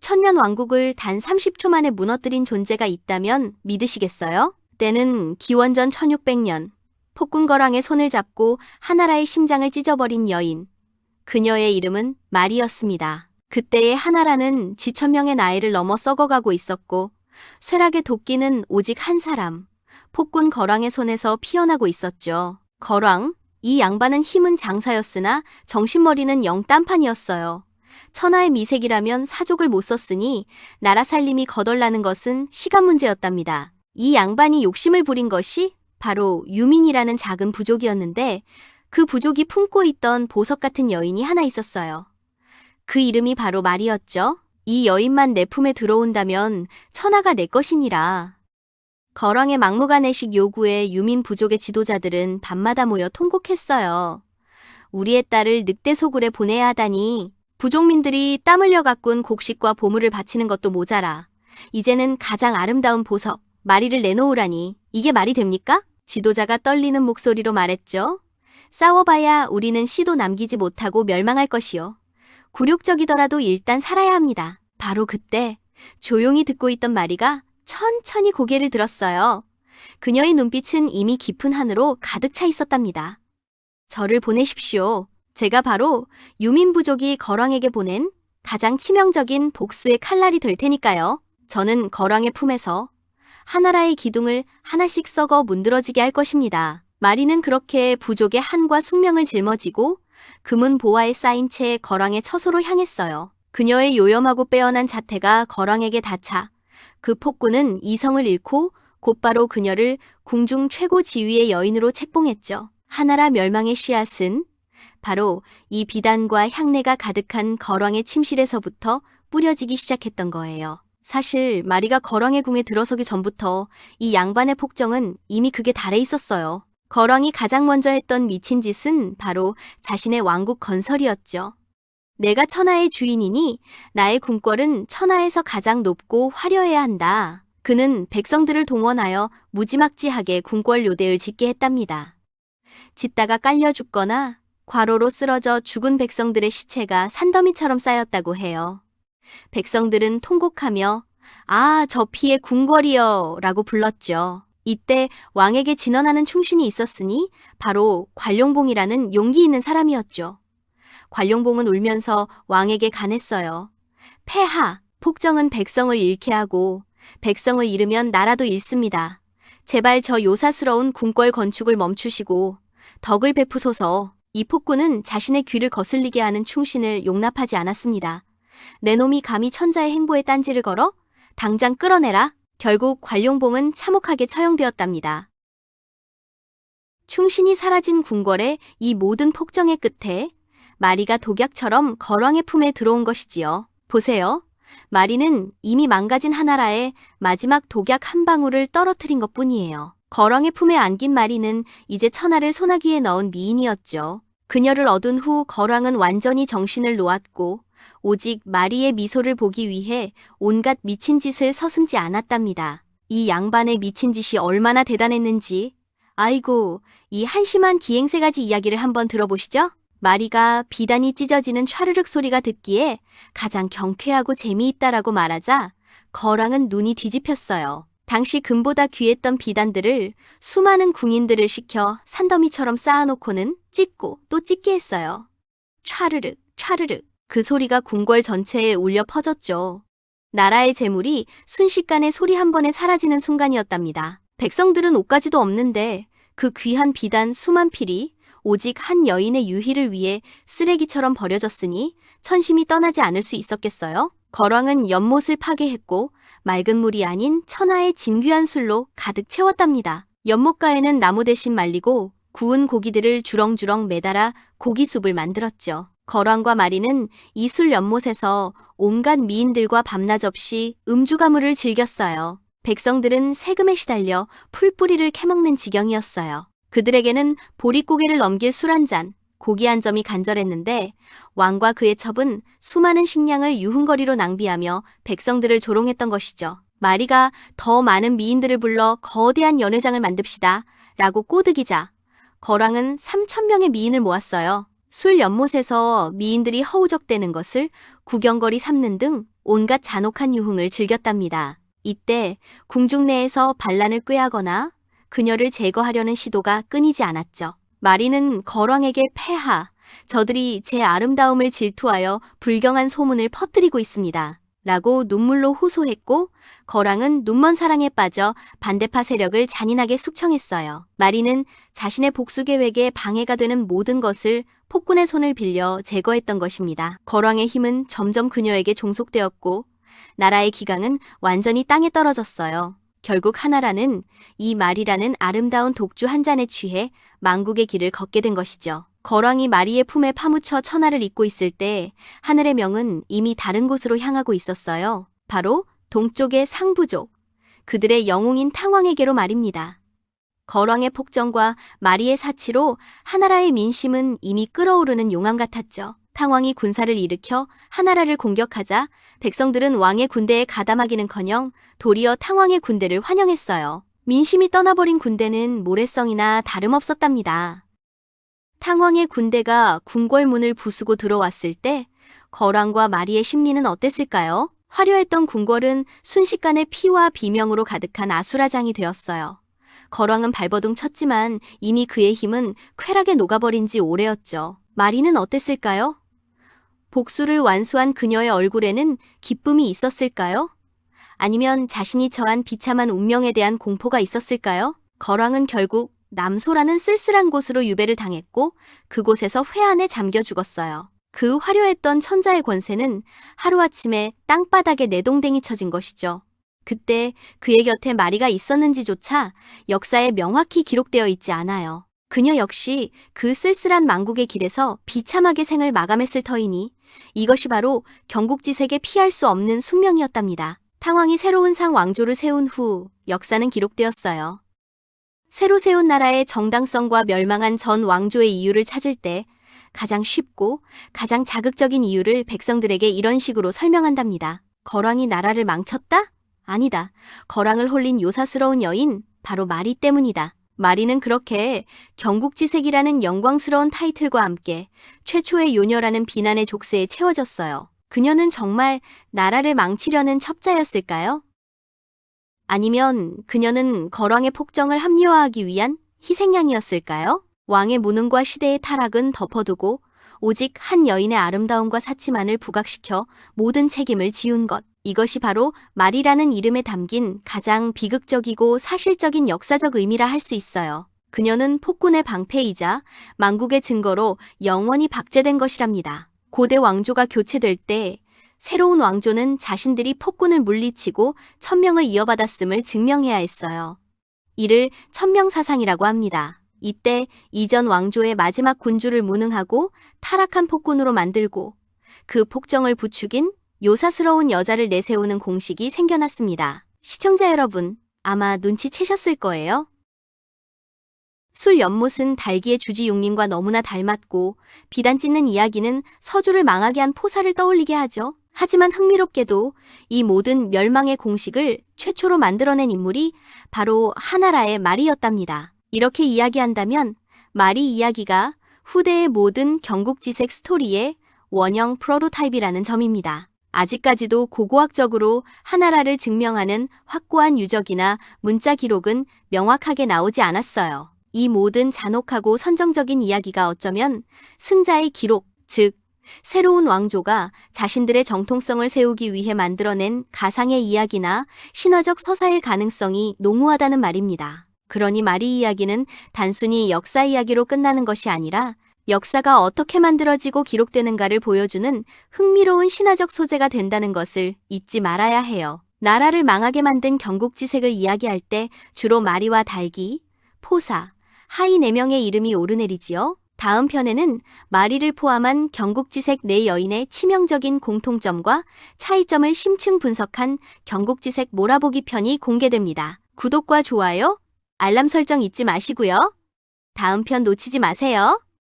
천년 왕국을 단 30초 만에 무너뜨린 존재가 있다면 믿으시겠어요? 때는 기원전 1600년, 폭군거랑의 손을 잡고 하나라의 심장을 찢어버린 여인. 그녀의 이름은 마리였습니다. 그때의 하나라는 지천명의 나이를 넘어 썩어가고 있었고 쇠락의 도끼는 오직 한 사람, 폭군 거랑의 손에서 피어나고 있었죠. 거랑, 이 양반은 힘은 장사였으나 정신머리는 영 딴판이었어요. 천하의 미색이라면 사족을 못 썼으니 나라 살림이 거덜나는 것은 시간 문제였답니다. 이 양반이 욕심을 부린 것이 바로 유민이라는 작은 부족이었는데 그 부족이 품고 있던 보석 같은 여인이 하나 있었어요. 그 이름이 바로 마리였죠. 이 여인만 내 품에 들어온다면 천하가 내 것이니라. 거랑의 막무가내식 요구에 유민 부족의 지도자들은 밤마다 모여 통곡했어요. 우리의 딸을 늑대 소굴에 보내야 하다니 부족민들이 땀 흘려 가꾼 곡식과 보물을 바치는 것도 모자라 이제는 가장 아름다운 보석, 마리를 내놓으라니 이게 말이 됩니까? 지도자가 떨리는 목소리로 말했죠. 싸워봐야 우리는 씨도 남기지 못하고 멸망할 것이요. 굴욕적이더라도 일단 살아야 합니다. 바로 그때 조용히 듣고 있던 마리가 천천히 고개를 들었어요. 그녀의 눈빛은 이미 깊은 한으로 가득 차 있었답니다. 저를 보내십시오. 제가 바로 유민 부족이 거랑에게 보낸 가장 치명적인 복수의 칼날이 될 테니까요. 저는 거랑의 품에서 하나라의 기둥을 하나씩 썩어 문드러지게 할 것입니다. 마리는 그렇게 부족의 한과 숙명을 짊어지고 금은 보화에 쌓인 채 거랑의 처소로 향했어요. 그녀의 요염하고 빼어난 자태가 거랑에게 닿자 그 폭군은 이성을 잃고 곧바로 그녀를 궁중 최고 지위의 여인으로 책봉했죠. 하나라 멸망의 씨앗은 바로 이 비단과 향내가 가득한 거랑의 침실에서부터 뿌려지기 시작했던 거예요. 사실 마리가 거랑의 궁에 들어서기 전부터 이 양반의 폭정은 이미 극에 달해 있었어요. 거랑이 가장 먼저 했던 미친 짓은 바로 자신의 왕국 건설이었죠. 내가 천하의 주인이니 나의 궁궐은 천하에서 가장 높고 화려해야 한다. 그는 백성들을 동원하여 무지막지하게 궁궐 요대를 짓게 했답니다. 짓다가 깔려 죽거나 과로로 쓰러져 죽은 백성들의 시체가 산더미처럼 쌓였다고 해요. 백성들은 통곡하며 아, 저 피의 궁궐이여 라고 불렀죠. 이때 왕에게 진언하는 충신이 있었으니 바로 관룡봉이라는 용기 있는 사람이었죠. 관룡봉은 울면서 왕에게 간했어요. 폐하, 폭정은 백성을 잃게 하고 백성을 잃으면 나라도 잃습니다. 제발 저 요사스러운 궁궐 건축을 멈추시고 덕을 베푸소서. 이 폭군은 자신의 귀를 거슬리게 하는 충신을 용납하지 않았습니다. 내 놈이 감히 천자의 행보에 딴지를 걸어? 당장 끌어내라. 결국 관룡봉은 참혹하게 처형되었답니다. 충신이 사라진 궁궐의 이 모든 폭정의 끝에 마리가 독약처럼 거랑의 품에 들어온 것이지요. 보세요. 마리는 이미 망가진 하나라의 마지막 독약 한 방울을 떨어뜨린 것뿐이에요. 거랑의 품에 안긴 마리는 이제 천하를 소나기에 넣은 미인이었죠. 그녀를 얻은 후 거랑은 완전히 정신을 놓았고 오직 마리의 미소를 보기 위해 온갖 미친 짓을 서슴지 않았답니다. 이 양반의 미친 짓이 얼마나 대단했는지. 아이고, 이 한심한 기행세가지 이야기를 한번 들어보시죠. 마리가 비단이 찢어지는 촤르륵 소리가 듣기에 가장 경쾌하고 재미있다라고 말하자 거랑은 눈이 뒤집혔어요. 당시 금보다 귀했던 비단들을 수많은 궁인들을 시켜 산더미처럼 쌓아놓고는 찢고 또 찢게 했어요. 촤르륵, 촤르륵. 그 소리가 궁궐 전체에 울려 퍼졌죠. 나라의 재물이 순식간에 소리 한 번에 사라지는 순간이었답니다. 백성들은 옷가지도 없는데 그 귀한 비단 수만 필이 오직 한 여인의 유희를 위해 쓰레기처럼 버려졌으니 천심이 떠나지 않을 수 있었겠어요? 거랑은 연못을 파괴했고 맑은 물이 아닌 천하의 진귀한 술로 가득 채웠답니다. 연못가에는 나무 대신 말리고 구운 고기들을 주렁주렁 매달아 고기숲을 만들었죠. 거랑과 마리는 이 술 연못에서 온갖 미인들과 밤낮 없이 음주가물을 즐겼어요. 백성들은 세금에 시달려 풀뿌리를 캐먹는 지경이었어요. 그들에게는 보릿고개를 넘길 술 한 잔, 고기 한 점이 간절했는데 왕과 그의 첩은 수많은 식량을 유흥거리로 낭비하며 백성들을 조롱했던 것이죠. 마리가 더 많은 미인들을 불러 거대한 연회장을 만듭시다 라고 꼬드기자 거랑은 3,000명의 미인을 모았어요. 술 연못에서 미인들이 허우적대는 것을 구경거리 삼는 등 온갖 잔혹한 유흥을 즐겼답니다. 이때 궁중 내에서 반란을 꾀하거나 그녀를 제거하려는 시도가 끊이지 않았죠. 마리는 거왕에게 폐하, 저들이 제 아름다움을 질투하여 불경한 소문을 퍼뜨리고 있습니다. 라고 눈물로 호소했고 거왕은 눈먼 사랑에 빠져 반대파 세력을 잔인하게 숙청했어요. 마리는 자신의 복수 계획에 방해가 되는 모든 것을 폭군의 손을 빌려 제거했던 것입니다. 거왕의 힘은 점점 그녀에게 종속되었고 나라의 기강은 완전히 땅에 떨어졌어요. 결국 하나라는 이 마리라는 아름다운 독주 한 잔에 취해 망국의 길을 걷게 된 것이죠. 거왕이 마리의 품에 파묻혀 천하를 잇고 있을 때 하늘의 명은 이미 다른 곳으로 향하고 있었어요. 바로 동쪽의 상부족, 그들의 영웅인 탕왕에게로 말입니다. 거왕의 폭정과 마리의 사치로 하나라의 민심은 이미 끓어오르는 용암 같았죠. 탕왕이 군사를 일으켜 하나라를 공격하자 백성들은 왕의 군대에 가담하기는커녕 도리어 탕왕의 군대를 환영했어요. 민심이 떠나버린 군대는 모래성이나 다름없었답니다. 탕왕의 군대가 궁궐문을 부수고 들어왔을 때 거왕과 마리의 심리는 어땠을까요? 화려했던 궁궐은 순식간에 피와 비명으로 가득한 아수라장이 되었어요. 거왕은 발버둥 쳤지만 이미 그의 힘은 쾌락에 녹아버린 지 오래였죠. 마리는 어땠을까요? 복수를 완수한 그녀의 얼굴에는 기쁨이 있었을까요? 아니면 자신이 처한 비참한 운명에 대한 공포가 있었을까요? 거왕은 결국 남소라는 쓸쓸한 곳으로 유배를 당했고 그곳에서 회한에 잠겨 죽었어요. 그 화려했던 천자의 권세는 하루아침에 땅바닥에 내동댕이 쳐진 것이죠. 그때 그의 곁에 마리가 있었는지조차 역사에 명확히 기록되어 있지 않아요. 그녀 역시 그 쓸쓸한 망국의 길에서 비참하게 생을 마감했을 터이니 이것이 바로 경국지색에 피할 수 없는 숙명이었답니다. 탕왕이 새로운 상 왕조를 세운 후 역사는 기록되었어요. 새로 세운 나라의 정당성과 멸망한 전 왕조의 이유를 찾을 때 가장 쉽고 가장 자극적인 이유를 백성들에게 이런 식으로 설명한답니다. 거왕이 나라를 망쳤다? 아니다. 거왕을 홀린 요사스러운 여인, 바로 마리 때문이다. 마리는 그렇게 경국지색이라는 영광스러운 타이틀과 함께 최초의 요녀라는 비난의 족쇄에 채워졌어요. 그녀는 정말 나라를 망치려는 첩자였을까요? 아니면 그녀는 거왕의 폭정을 합리화하기 위한 희생양이었을까요? 왕의 무능과 시대의 타락은 덮어두고 오직 한 여인의 아름다움과 사치만을 부각시켜 모든 책임을 지운 것. 이것이 바로 마리라는 이름에 담긴 가장 비극적이고 사실적인 역사적 의미라 할 수 있어요. 그녀는 폭군의 방패이자 망국의 증거로 영원히 박제된 것이랍니다. 고대 왕조가 교체될 때 새로운 왕조는 자신들이 폭군을 물리치고 천명을 이어받았음을 증명해야 했어요. 이를 천명사상이라고 합니다. 이때 이전 왕조의 마지막 군주를 무능하고 타락한 폭군으로 만들고 그 폭정을 부추긴 요사스러운 여자를 내세우는 공식이 생겨났습니다. 시청자 여러분, 아마 눈치채셨을 거예요. 술 연못은 달기의 주지 용님과 너무나 닮았고 비단 찢는 이야기는 서주를 망하게 한 포사를 떠올리게 하죠. 하지만 흥미롭게도 이 모든 멸망의 공식을 최초로 만들어낸 인물이 바로 하나라의 마리였답니다. 이렇게 이야기한다면 마리 이야기가 후대의 모든 경국지색 스토리의 원형 프로토타입이라는 점입니다. 아직까지도 고고학적으로 하나라를 증명하는 확고한 유적이나 문자 기록은 명확하게 나오지 않았어요. 이 모든 잔혹하고 선정적인 이야기가 어쩌면 승자의 기록, 즉 새로운 왕조가 자신들의 정통성을 세우기 위해 만들어낸 가상의 이야기나 신화적 서사일 가능성이 농후하다는 말입니다. 그러니 마리 이야기는 단순히 역사 이야기로 끝나는 것이 아니라 역사가 어떻게 만들어지고 기록되는가를 보여주는 흥미로운 신화적 소재가 된다는 것을 잊지 말아야 해요. 나라를 망하게 만든 경국지색을 이야기할 때 주로 마리와 달기, 포사, 하이 4명의 이름이 오르내리지요. 다음 편에는 마리를 포함한 경국지색 4여인의 치명적인 공통점과 차이점을 심층 분석한 경국지색 몰아보기 편이 공개됩니다. 구독과 좋아요, 알람 설정 잊지 마시고요. 다음 편 놓치지 마세요.